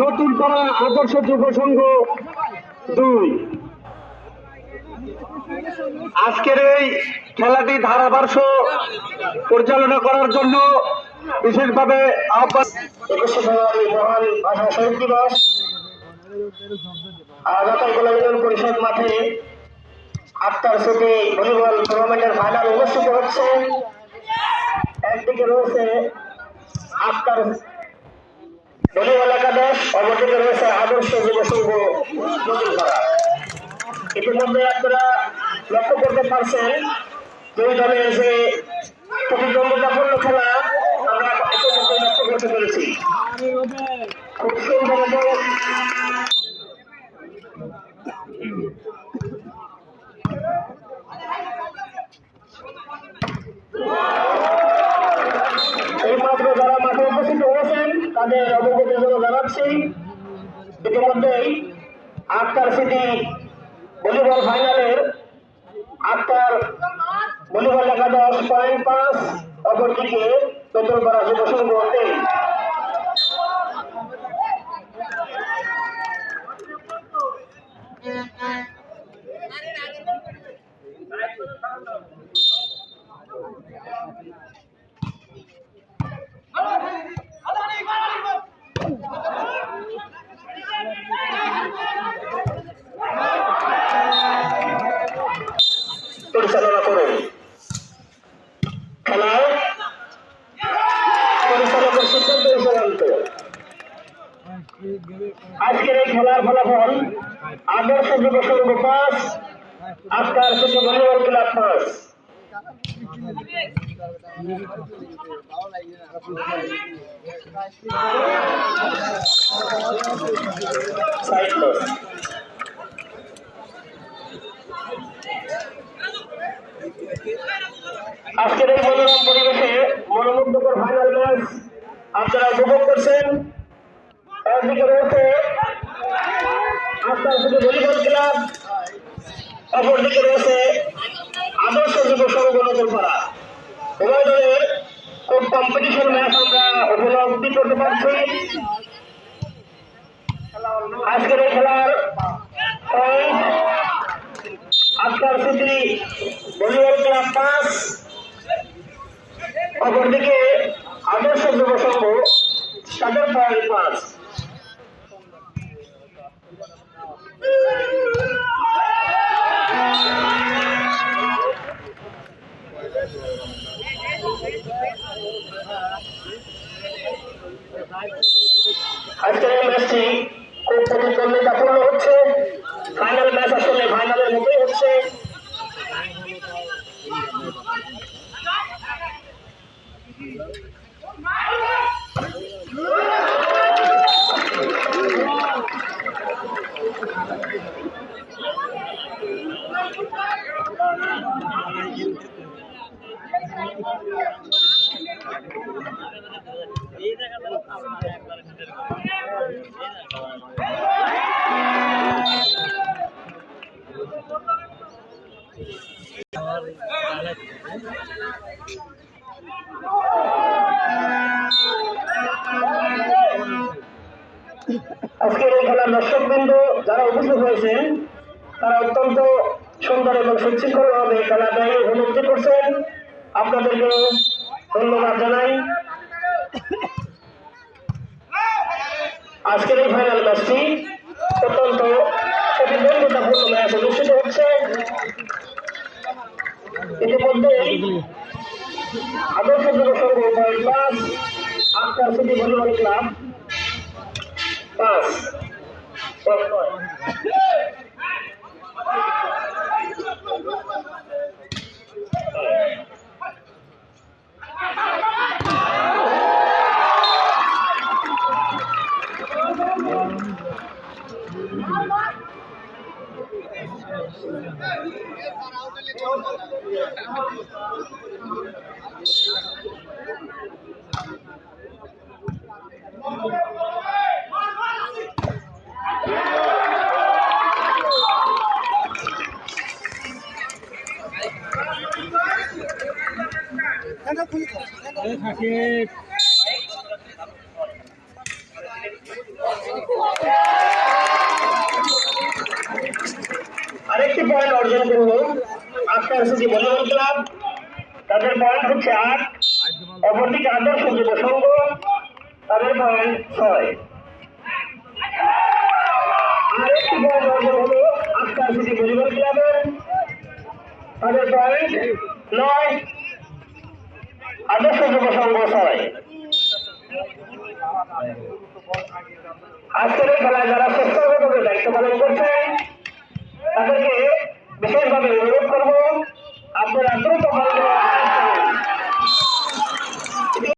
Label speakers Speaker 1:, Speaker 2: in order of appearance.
Speaker 1: নতুন পাড়া আদর্শ যুব সংঘ 2। আজকের এই খেলাটি ধারাভাষ্য পরিচালনা করার জন্য বিশেষভাবে আহ্বান। 21শে ফেব্রুয়ারি মহান ভাষা শহীদ দিবস রাতারগুলা ইউনিয়ন পরিষদ মাঠে আফতার সিটি ভলিবল টুর্নামেন্টের ফাইনাল অনুষ্ঠিত হচ্ছে। একদিকে রয়েছে আফতার ভলিবল একাদশ, অন্যদিকে রয়েছে আদর্শ যুব সংঘ নতুনপাড়া। ইতিমধ্যে আপনারা লক্ষ্য করতে পারছেন দুই দলের যে প্রতিদ্বন্দ্বিতাপূর্ণ খেলা আমরা ইতিমধ্যে লক্ষ্য করতে পেরেছি। খুব সুন্দর এইমাত্র যারা মাঠে উপস্থিত হয়েছেন তাদের অবগতির জন্য জানাচ্ছি, ইতিমধ্যেই আফতার সিটি ভলিবল ফাইনালের আফতার ভলিবল একাদশ 5, অপরদিকে নতুনপাড়া যুব সংঘ 3। পরিচালনা করুন খেলায় পরিচালকের সিদ্ধান্ত চূড়ান্ত। আজকের এই খেলার ফলাফল আদর্শ যুব সংঘ 5, আফতার সিটি ভলিবল ক্লাব 5। আজকের এই মনোরম পরিবেশে মনোমুগ্ধকর ফাইনাল ম্যাচ আপনারা উপভোগ করছেন। একদিকে রয়েছে আফতার সিটি ভলিবল ক্লাব, অপরদিকে রয়েছে আদর্শ যুব সংঘ নতুনপাড়া। উভয় দলের খুব কম্পিটিশন ম্যাচ আমরা উপলব্ধি করতে পারছি। আজকের এই খেলার আফতার সিটি ভলিবল ক্লাব 5, অপরদিকে আদর্শ যুব সংঘ তাদের 5। আজকের এই ম্যাচটি খুব প্রতিদ্বন্দ্বিতাপূর্ণ হচ্ছে। ফাইনাল ম্যাচ আসলে ফাইনালের মতোই হচ্ছে। আজকের এই খেলার দর্শকবৃন্দ যারা উপস্থিত হয়েছেন তারা অত্যন্ত সুন্দর এবং সুশৃঙ্খল ভাবে খেলাটাই উপলব্ধি করছেন। আপনাদেরকে ধন্যবাদ জানাই। আজকের এই ফাইনাল ম্যাচটি অত্যন্ত প্রতিদ্বন্দ্বিতাপূর্ণ ম্যাচ অনুষ্ঠিত হচ্ছে। ইতিমধ্যেই আদর্শ যুব সংঘ 5, আফতার সিটি ভলিবল ক্লাব 5। থাকে আজকাল সিটি ভলিবল ক্লাব, তাদের পয়েন্ট হচ্ছে 8। অপরদিকে আদর্শ যুব সংঘ, তাদের পয়েন্ট 6। আরেকটি পয়েন্ট অর্জন হলো আজকাল সিটি ভলিবল ক্লাবের, তাদের পয়েন্ট 9। আদর্শ যুব সংঘ 6। আজকের এই খেলায় যারা স্বেচ্ছাসেবকের দায়িত্ব পালন করছেন তাদেরকে বিশেষভাবে